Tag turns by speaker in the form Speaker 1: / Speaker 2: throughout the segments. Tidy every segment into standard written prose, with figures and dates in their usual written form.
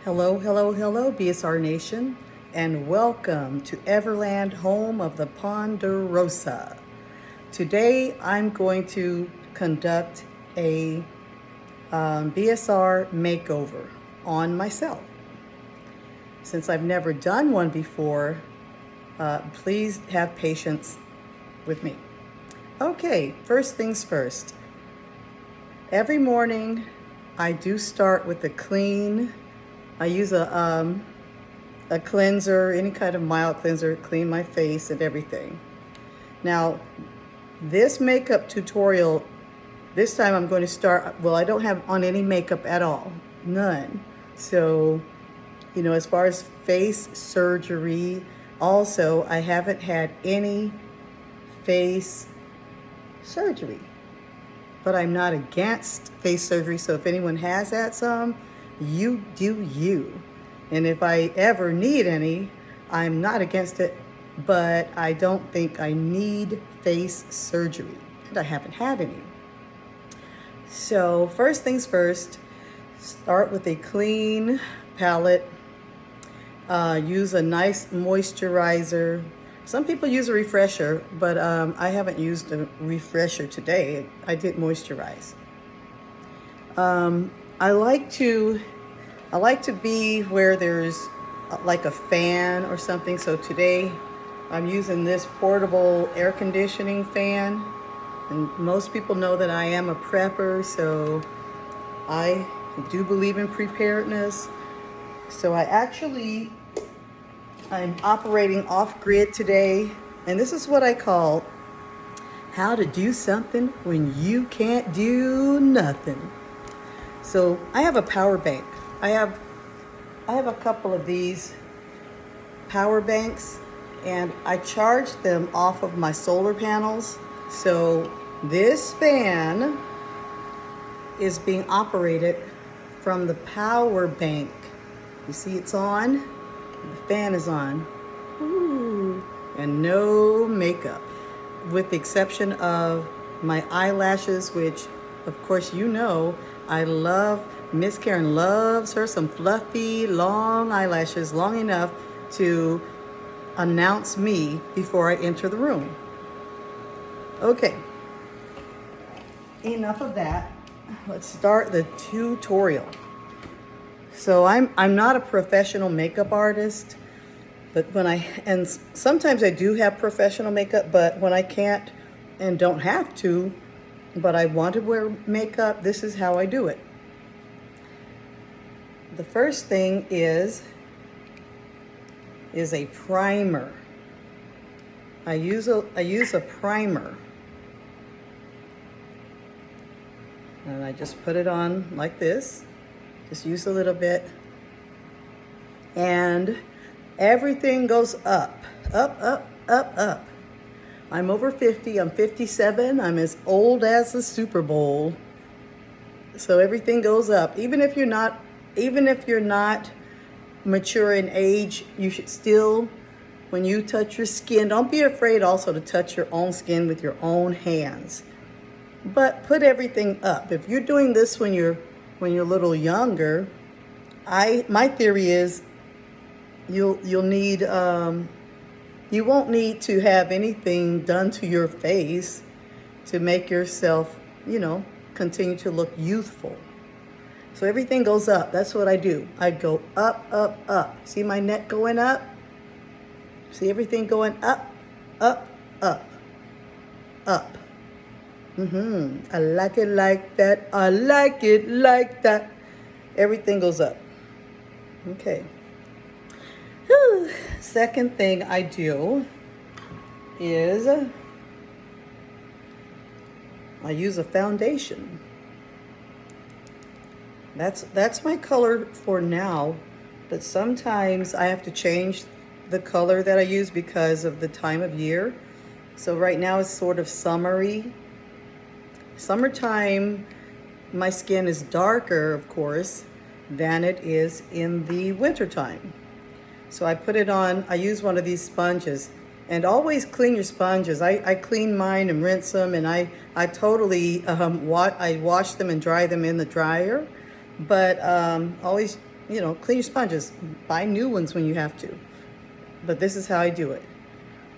Speaker 1: Hello, hello, hello, BSR Nation, and welcome to Everland, home of the Ponderosa. Today, I'm going to conduct a BSR makeover on myself. Since I've never done one before, please have patience with me. Okay, first things first. Every morning, I do start with a clean. I use a cleanser, any kind of mild cleanser, clean my face and everything. Now, this makeup tutorial, this time I'm going to start, well, I don't have on any makeup at all, none. So, as far as face surgery, also, I haven't had any face surgery. But I'm not against face surgery, so if anyone has had some, you do you. And if I ever need any, I'm not against it, but I don't think I need face surgery, and I haven't had any. So first things first, start with a clean palette. Use a nice moisturizer. Some people use a refresher, but I haven't used a refresher today. I did moisturize. I like to be where there's like a fan or something. So today I'm using this portable air conditioning fan. And most people know that I am a prepper, so I do believe in preparedness. So I'm operating off-grid today, and this is what I call how to do something when you can't do nothing. So I have a power bank. I have a couple of these power banks, and I charge them off of my solar panels. So this fan is being operated from the power bank. You see it's on? The fan is on. Ooh. And no makeup, with the exception of my eyelashes, which of course I love. Miss Karen loves her some fluffy, long eyelashes, long enough to announce me before I enter the room. Okay, enough of that. Let's start the tutorial. So I'm not a professional makeup artist, but and sometimes I do have professional makeup, but when I can't and don't have to, but I want to wear makeup, this is how I do it. The first thing is a primer. I use a primer. And I just put it on like this. Just use a little bit. And everything goes up, up, up, up, up. I'm over 50, I'm 57, I'm as old as the Super Bowl. So everything goes up. Even if you're not mature in age, you should still, when you touch your skin, don't be afraid also to touch your own skin with your own hands. But put everything up. If you're doing this when you're a little younger, my theory is you won't need to have anything done to your face to make yourself, continue to look youthful. So everything goes up. That's what I do. I go up, up, up. See my neck going up? See everything going up, up, up, up. I like it like that. I like it like that. Everything goes up. Okay. Whew. Second thing I do is I use a foundation. That's my color for now, but sometimes I have to change the color that I use because of the time of year. So right now it's sort of summery. Summertime, my skin is darker, of course, than it is in the wintertime. So I put it on, I use one of these sponges, and always clean your sponges. I clean mine and rinse them, and I totally I wash them and dry them in the dryer. But always clean your sponges. Buy new ones when you have to. But this is how I do it.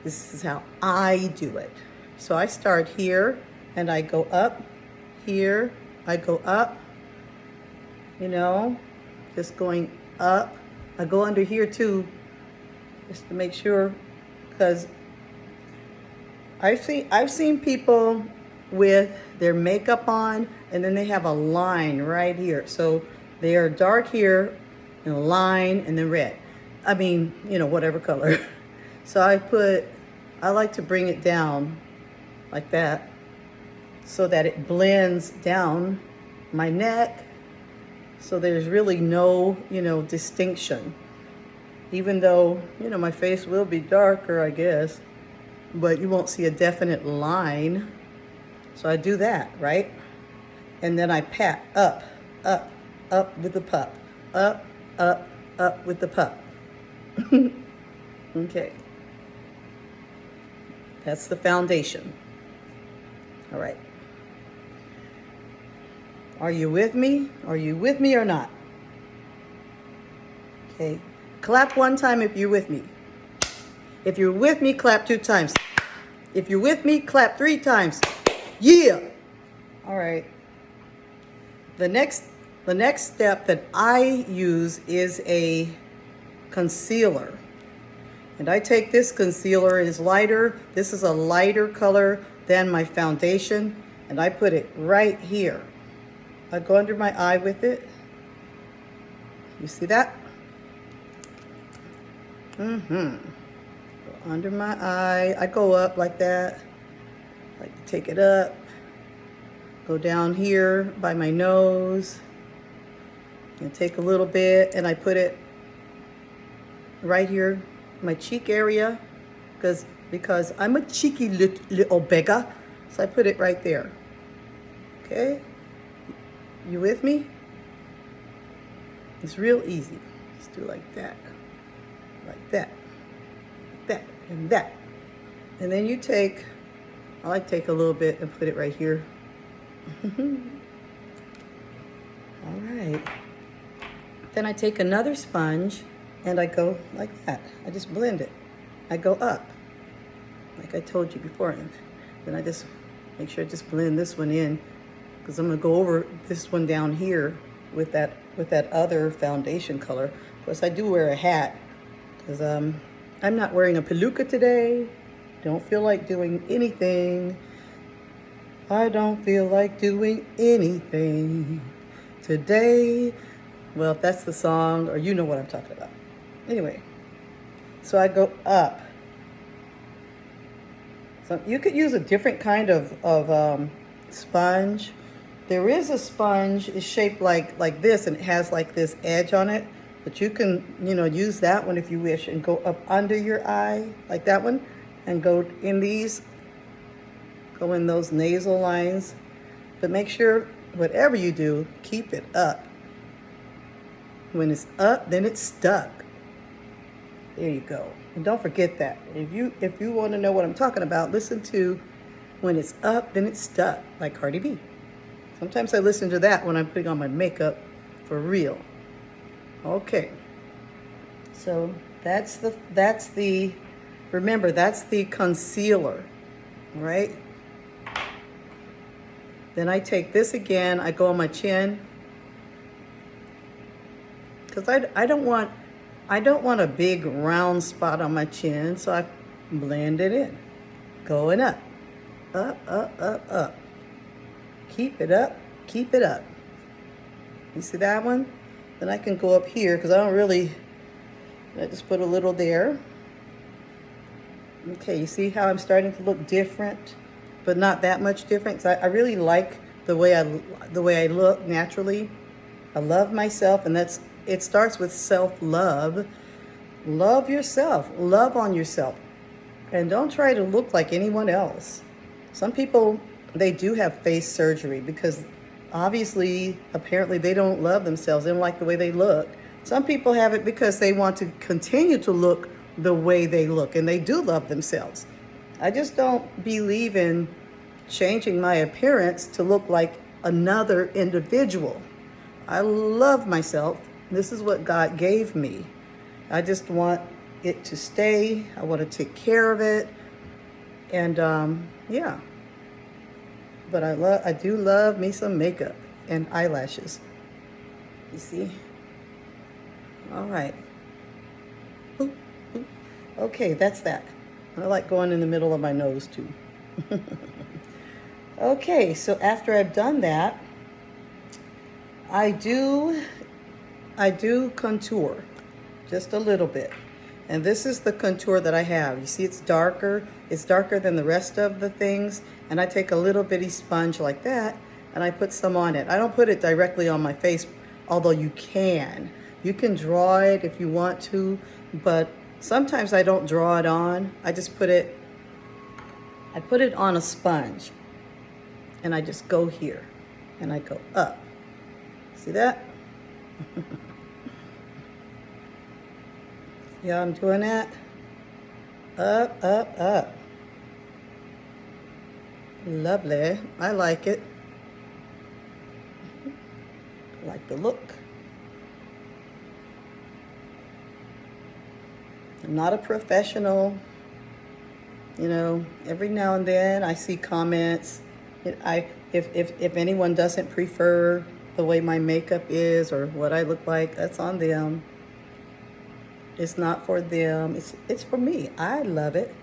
Speaker 1: This is how I do it. So I start here and I go up. Here, I go up. Just going up. I go under here too, just to make sure, because I've seen people with their makeup on and then they have a line right here. So they are dark here and a line and then red. I mean, whatever color. So I like to bring it down like that so that it blends down my neck, so there's really no, distinction. Even though, my face will be darker, I guess, but you won't see a definite line. So I do that, right? And then I pat up, up, up with the pup. Up, up, up with the pup. Okay. That's the foundation. All right. Are you with me? Are you with me or not? Okay. Clap one time if you're with me. If you're with me, clap 2 times. If you're with me, clap 3 times. Yeah. All right. The next step that I use is a concealer. And I take this concealer, it's lighter. This is a lighter color than my foundation. And I put it right here. I go under my eye with it. You see that? Go under my eye. I go up like that. I like to take it up. Go down here by my nose. And take a little bit and I put it right here, my cheek area, because I'm a cheeky little beggar. So I put it right there. Okay? You with me? It's real easy. Just do like that, like that, and that. And then you take, I like to take a little bit and put it right here. All right. Then I take another sponge and I go like that. I just blend it. I go up, like I told you before. And then I just make sure I just blend this one in, because I'm going to go over this one down here with that other foundation color. Of course, I do wear a hat because I'm not wearing a peluca today. Don't feel like doing anything. I don't feel like doing anything today. Well, if that's the song, or you know what I'm talking about. Anyway, so I go up. So you could use a different kind of sponge. There is a sponge, it's shaped like this, and it has like this edge on it. But you can, use that one if you wish, and go up under your eye, like that one, and go in these, go in those nasal lines. But make sure, whatever you do, keep it up. When it's up, then it's stuck. There you go. And don't forget that. If you want to know what I'm talking about, listen to when it's up, then it's stuck, like Cardi B. Sometimes I listen to that when I'm putting on my makeup for real. Okay. So remember, that's the concealer, right? Then I take this again, I go on my chin. Because I don't want a big round spot on my chin, so I blend it in. Going up. Up, up, up, up. Keep it up, keep it up. You see that one? Then I can go up here, because I just put a little there. Okay, you see how I'm starting to look different, but not that much different? 'Cause I really like the way I look naturally. I love myself, and it starts with self-love. Love yourself, love on yourself, and don't try to look like anyone else. Some people, they do have face surgery because apparently they don't love themselves. They don't like the way they look. Some people have it because they want to continue to look the way they look, and they do love themselves. I just don't believe in changing my appearance to look like another individual. I love myself, This is what God gave me. I just want it to stay. I want to take care of it. And yeah. But I do love me some makeup and eyelashes. You see? All right. Boop, boop. Okay, that's that. I like going in the middle of my nose too. Okay, so after I've done that, I do contour just a little bit. And this is the contour that I have. You see it's darker. It's darker than the rest of the things. And I take a little bitty sponge like that and I put some on it. I don't put it directly on my face, although you can. You can draw it if you want to, but sometimes I don't draw it on. I just put it on a sponge and I just go here and I go up. See that? Yeah, I'm doing that. Up, up, up. Lovely. I like it. I like the look. I'm not a professional. You know, every now and then I see comments. If anyone doesn't prefer the way my makeup is or what I look like, that's on them. It's not for them. It's for me. I love it.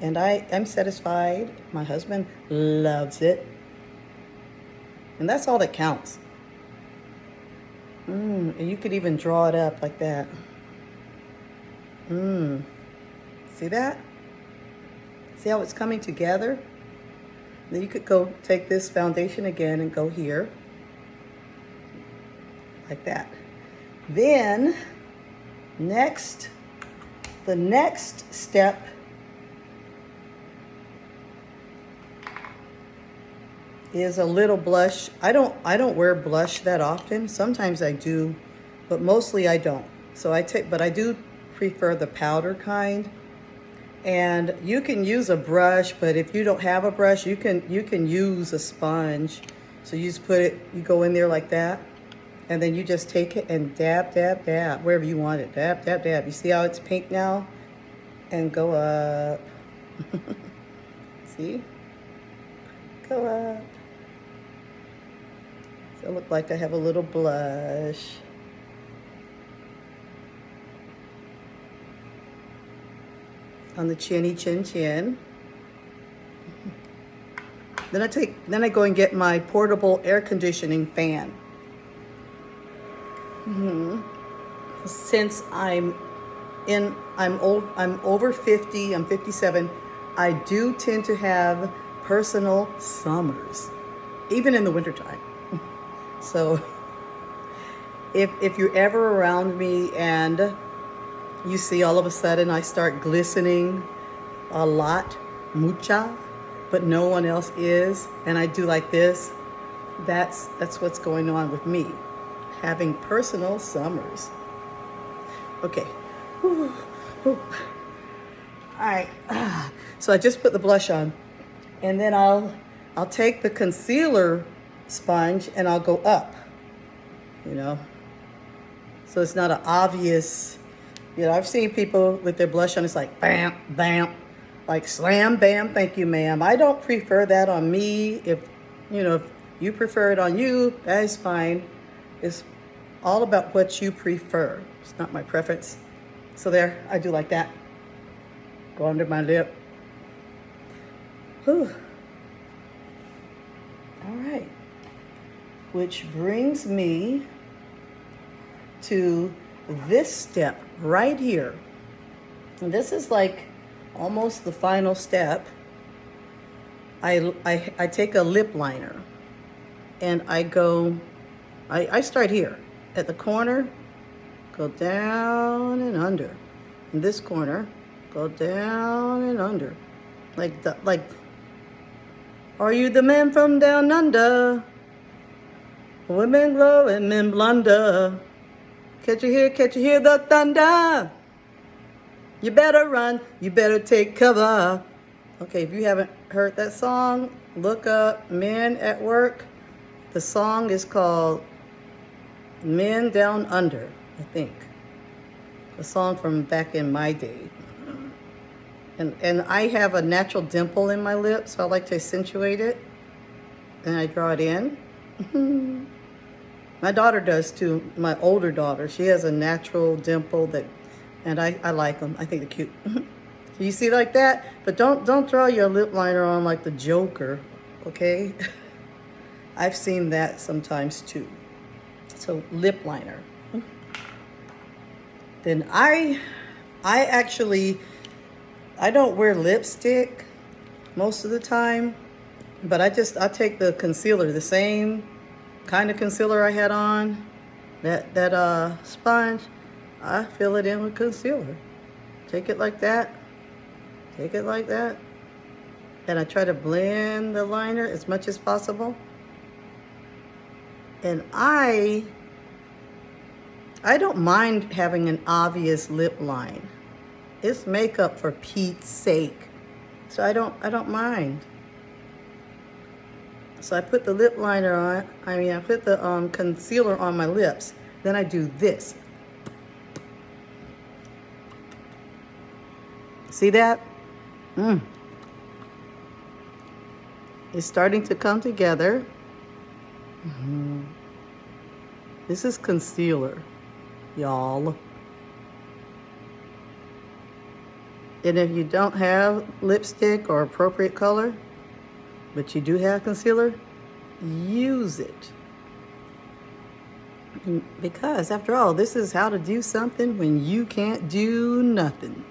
Speaker 1: And I am satisfied. My husband loves it. And that's all that counts. And you could even draw it up like that. See that? See how it's coming together? Then you could go take this foundation again and go here. Like that. Then, the next step is a little blush. I don't wear blush that often. Sometimes I do, but mostly I don't. So but I do prefer the powder kind. And you can use a brush, but if you don't have a brush, you can use a sponge. So you just you go in there like that. And then you just take it and dab, dab, dab, wherever you want it. Dab, dab, dab. You see how it's pink now? And go up. See? Go up. So it looks like I have a little blush. On the chinny chin chin. Then I go and get my portable air conditioning fan. Since I'm over 50, I'm 57, I do tend to have personal summers, even in the wintertime. So if you're ever around me and you see all of a sudden I start glistening a lot, mucha, but no one else is, and I do like this, that's what's going on with me. Having personal summers. Okay. Whew. Whew. All right. So I just put the blush on, and then I'll take the concealer sponge and I'll go up. You know. So it's not an obvious. You know, I've seen people with their blush on. It's like bam, bam, like slam, bam. Thank you, ma'am. I don't prefer that on me. If you prefer it on you, that is fine. It's all about what you prefer. It's not my preference. So there, I do like that. Go under my lip. Whew. All right. Which brings me to this step right here. And this is like almost the final step. I take a lip liner and I start here at the corner, go down and under. In this corner, go down and under. Like, are you the man from down under? Women glow and men blunder. Can't you hear the thunder? You better run, you better take cover. Okay, if you haven't heard that song, look up Men at Work. The song is called Men Down Under, I think. A song from back in my day. And I have a natural dimple in my lip, so I like to accentuate it. And I draw it in. My daughter does too, my older daughter. She has a natural dimple and I like them. I think they're cute. You see like that? But don't draw your lip liner on like the Joker, okay? I've seen that sometimes too. So lip liner. Then I don't wear lipstick most of the time, but I take the concealer, the same kind of concealer I had on, that sponge, I fill it in with concealer. Take it like that, and I try to blend the liner as much as possible. And I don't mind having an obvious lip line. It's makeup, for Pete's sake. So I don't mind. So I put the lip liner on, I put the concealer on my lips. Then I do this. See that? It's starting to come together. This is concealer, y'all. And if you don't have lipstick or appropriate color, but you do have concealer, use it. Because after all, this is how to do something when you can't do nothing.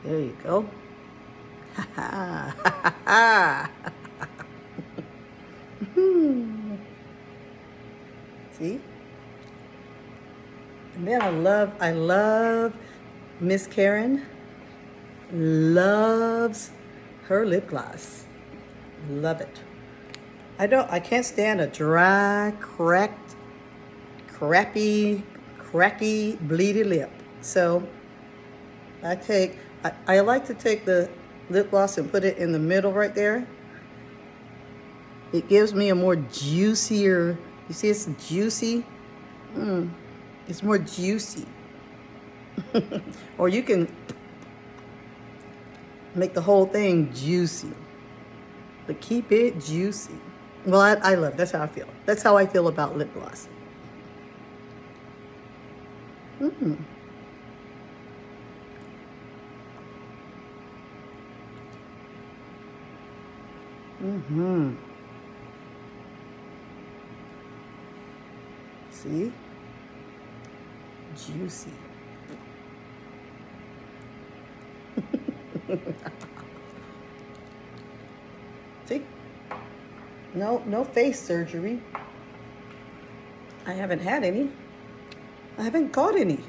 Speaker 1: There you go. See? And then I love Miss Karen. Loves her lip gloss. Love it. I can't stand a dry, crappy, bleedy lip. So I like to take the lip gloss and put it in the middle right there. It gives me a more juicier, you see it's juicy? It's more juicy. Or you can make the whole thing juicy, but keep it juicy. Well, I love it. That's how I feel. That's how I feel about lip gloss. See? Juicy. See? No face surgery. I haven't had any. I haven't got any.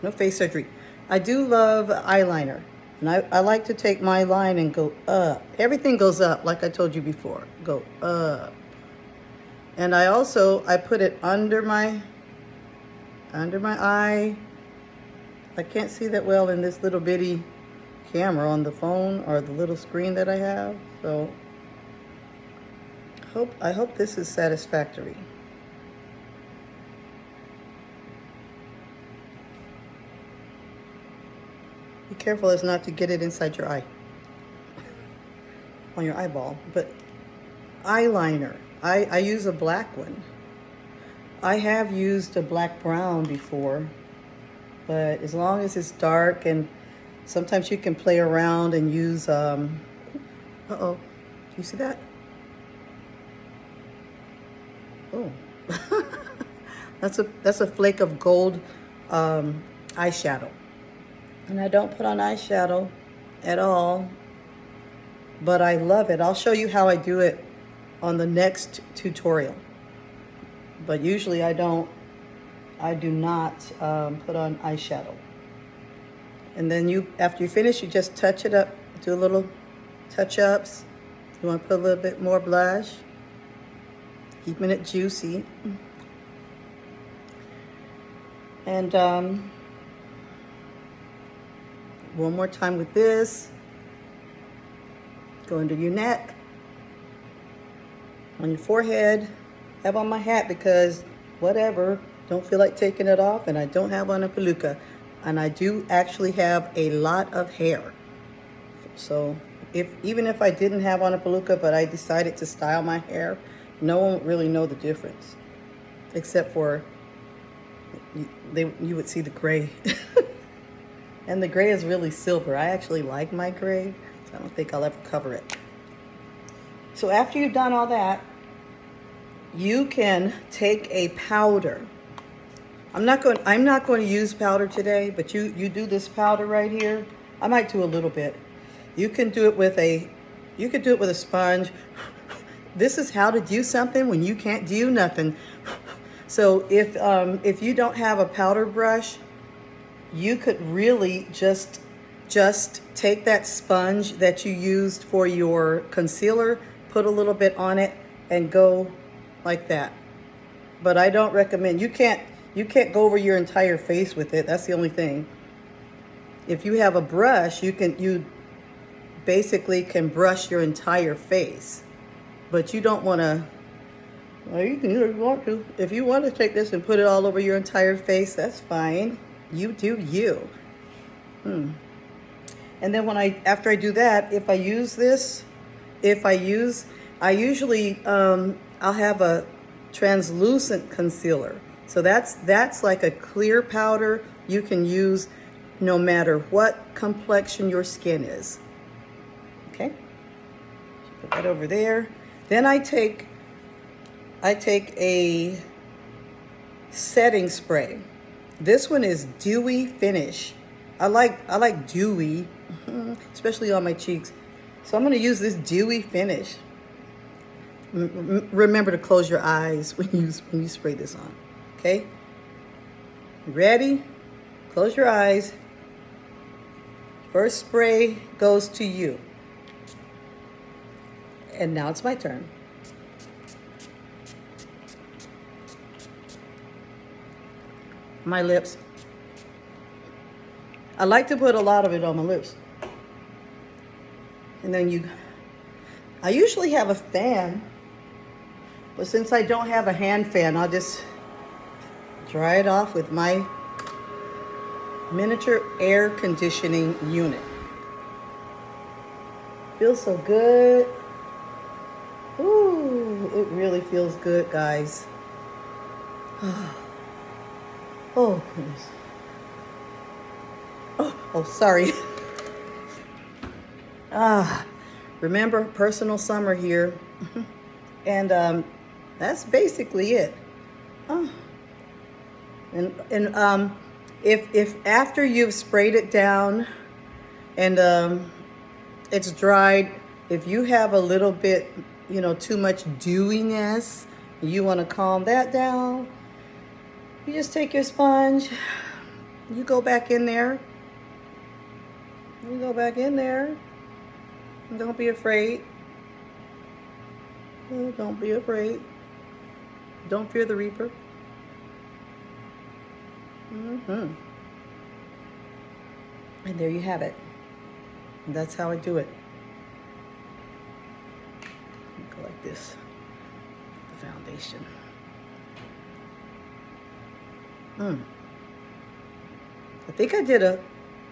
Speaker 1: No face surgery. I do love eyeliner. And I like to take my line and go up. Everything goes up, like I told you before. Go up. And I put it under my eye. I can't see that well in this little bitty camera on the phone or the little screen that I have. So I hope this is satisfactory. Be careful as not to get it inside your eye, on your eyeball. But eyeliner, I use a black one. I have used a black brown before, but as long as it's dark, and sometimes you can play around and use, uh-oh, you see that? Oh, that's a flake of gold eyeshadow. And I don't put on eyeshadow at all, but I love it. I'll show you how I do it on the next tutorial. But usually I do not put on eyeshadow. And then after you finish, you just touch it up, do a little touch-ups. You want to put a little bit more blush, keeping it juicy. And one more time with this. Go under your neck, on your forehead. Have on my hat because whatever, don't feel like taking it off, and I don't have on a peluca. And I do actually have a lot of hair. So even if I didn't have on a peluca, but I decided to style my hair, no one would really know the difference. Except for, you would see the gray. And the gray is really silver. I actually like my gray, so I don't think I'll ever cover it. So after you've done all that, you can take a powder. I'm not going to use powder today, but you do this powder right here. I might do a little bit. You can do it with a sponge. This is how to do something when you can't do nothing. So if you don't have a powder brush, you could really just take that sponge that you used for your concealer, put a little bit on it, and go like that. But I don't recommend, you can't go over your entire face with it. That's the only thing. If you have a brush, you basically can brush your entire face. But you don't want to, well, you can if you want to. If you want to take this and put it all over your entire face, that's fine. You do you. And then after I do that, if I use this, I usually, I'll have a translucent concealer. So that's like a clear powder you can use no matter what complexion your skin is. Okay? Put that over there. Then I take a setting spray. This one is dewy finish. I like dewy, especially on my cheeks. So I'm going to use this dewy finish. Remember to close your eyes when you spray this on. Okay? Ready? Close your eyes. First spray goes to you. And now it's my turn. My lips. I like to put a lot of it on my lips. And then I usually have a fan, but since I don't have a hand fan, I'll just dry it off with my miniature air conditioning unit. Feels so good. Ooh, it really feels good, guys. Oh, goodness. Oh, sorry. Remember, personal summer here. And that's basically it. And if after you've sprayed it down and it's dried, if you have a little bit, too much dewiness, you want to calm that down, you just take your sponge, you go back in there. Don't be afraid. Don't be afraid. Don't fear the reaper. And there you have it. And that's how I do it. Go like this. The foundation. I think I did a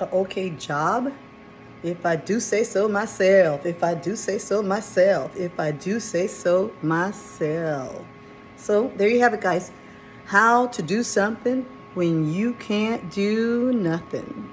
Speaker 1: okay job. If I do say so myself. So there you have it, guys. How to do something when you can't do nothing.